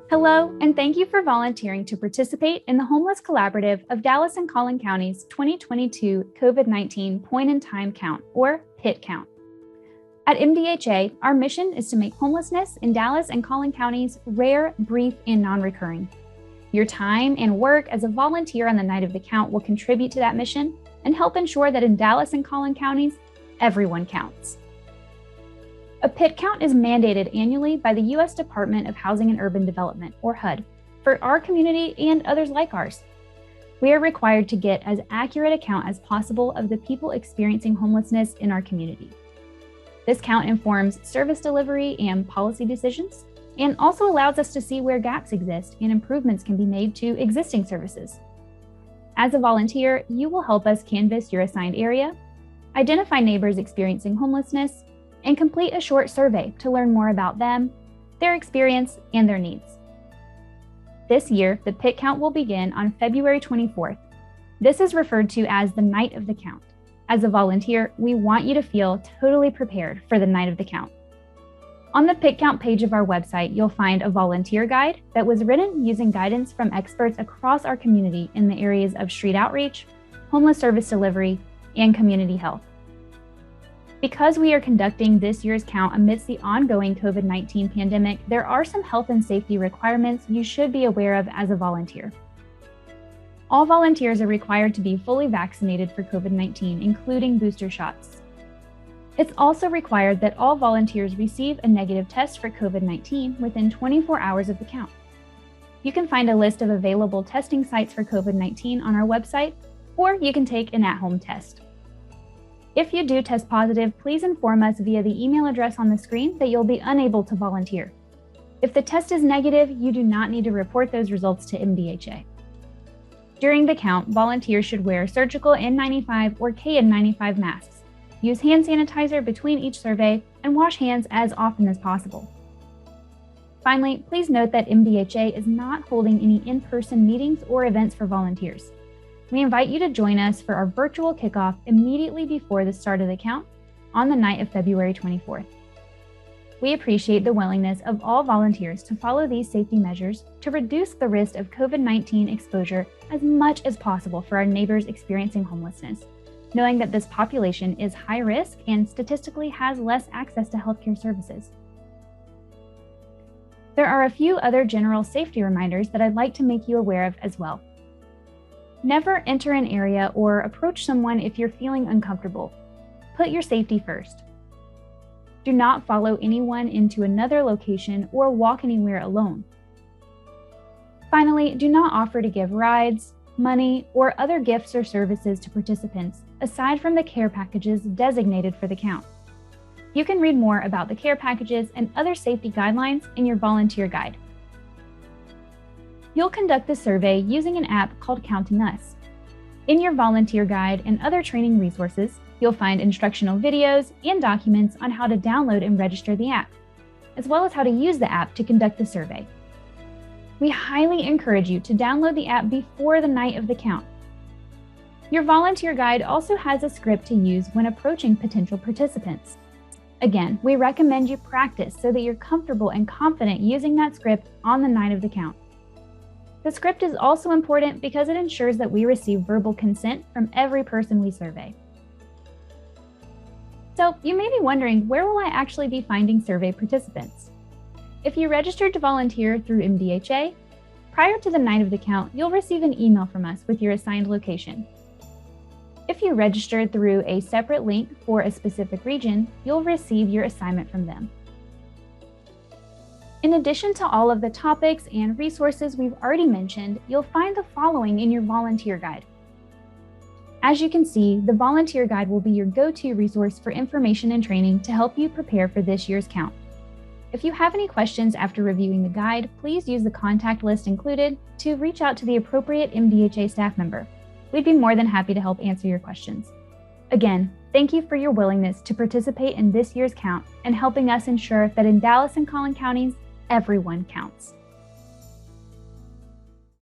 Hello, and thank you for volunteering to participate in the Homeless Collaborative of Dallas and Collin County's 2022 COVID-19 Point-in-Time Count, or PIT count. At MDHA, our mission is to make homelessness in Dallas and Collin counties rare, brief, and non-recurring. Your time and work as a volunteer on the night of the count will contribute to that mission and help ensure that in Dallas and Collin counties, everyone counts. A PIT count is mandated annually by the U.S. Department of Housing and Urban Development, or HUD, for our community and others like ours. We are required to get as accurate a count as possible of the people experiencing homelessness in our community. This count informs service delivery and policy decisions, and also allows us to see where gaps exist and improvements can be made to existing services. As a volunteer, you will help us canvass your assigned area, identify neighbors experiencing homelessness, and complete a short survey to learn more about them, their experience, and their needs. This year, the PIT count will begin on February 24th. This is referred to as the night of the count. As a volunteer, we want you to feel totally prepared for the night of the count. On the PIT count page of our website, you'll find a volunteer guide that was written using guidance from experts across our community in the areas of street outreach, homeless service delivery, and community health. Because we are conducting this year's count amidst the ongoing COVID-19 pandemic, there are some health and safety requirements you should be aware of as a volunteer. All volunteers are required to be fully vaccinated for COVID-19, including booster shots. It's also required that all volunteers receive a negative test for COVID-19 within 24 hours of the count. You can find a list of available testing sites for COVID-19 on our website, or you can take an at-home test. If you do test positive, please inform us via the email address on the screen that you'll be unable to volunteer. If the test is negative, you do not need to report those results to MDHA. During the count, volunteers should wear surgical N95 or KN95 masks, use hand sanitizer between each survey, and wash hands as often as possible. Finally, please note that MDHA is not holding any in-person meetings or events for volunteers. We invite you to join us for our virtual kickoff immediately before the start of the count on the night of February 24th. We appreciate the willingness of all volunteers to follow these safety measures to reduce the risk of COVID-19 exposure as much as possible for our neighbors experiencing homelessness, knowing that this population is high risk and statistically has less access to healthcare services. There are a few other general safety reminders that I'd like to make you aware of as well. Never enter an area or approach someone if you're feeling uncomfortable. Put your safety first. Do not follow anyone into another location or walk anywhere alone. Finally, do not offer to give rides, money, or other gifts or services to participants, aside from the care packages designated for the count. You can read more about the care packages and other safety guidelines in your volunteer guide. You'll conduct the survey using an app called Counting Us. In your volunteer guide and other training resources, you'll find instructional videos and documents on how to download and register the app, as well as how to use the app to conduct the survey. We highly encourage you to download the app before the night of the count. Your volunteer guide also has a script to use when approaching potential participants. Again, we recommend you practice so that you're comfortable and confident using that script on the night of the count. The script is also important because it ensures that we receive verbal consent from every person we survey. So you may be wondering, where will I actually be finding survey participants? If you registered to volunteer through MDHA, prior to the night of the count, you'll receive an email from us with your assigned location. If you registered through a separate link for a specific region, you'll receive your assignment from them. In addition to all of the topics and resources we've already mentioned, you'll find the following in your volunteer guide. As you can see, the volunteer guide will be your go-to resource for information and training to help you prepare for this year's count. If you have any questions after reviewing the guide, please use the contact list included to reach out to the appropriate MDHA staff member. We'd be more than happy to help answer your questions. Again, thank you for your willingness to participate in this year's count and helping us ensure that in Dallas and Collin counties, everyone counts.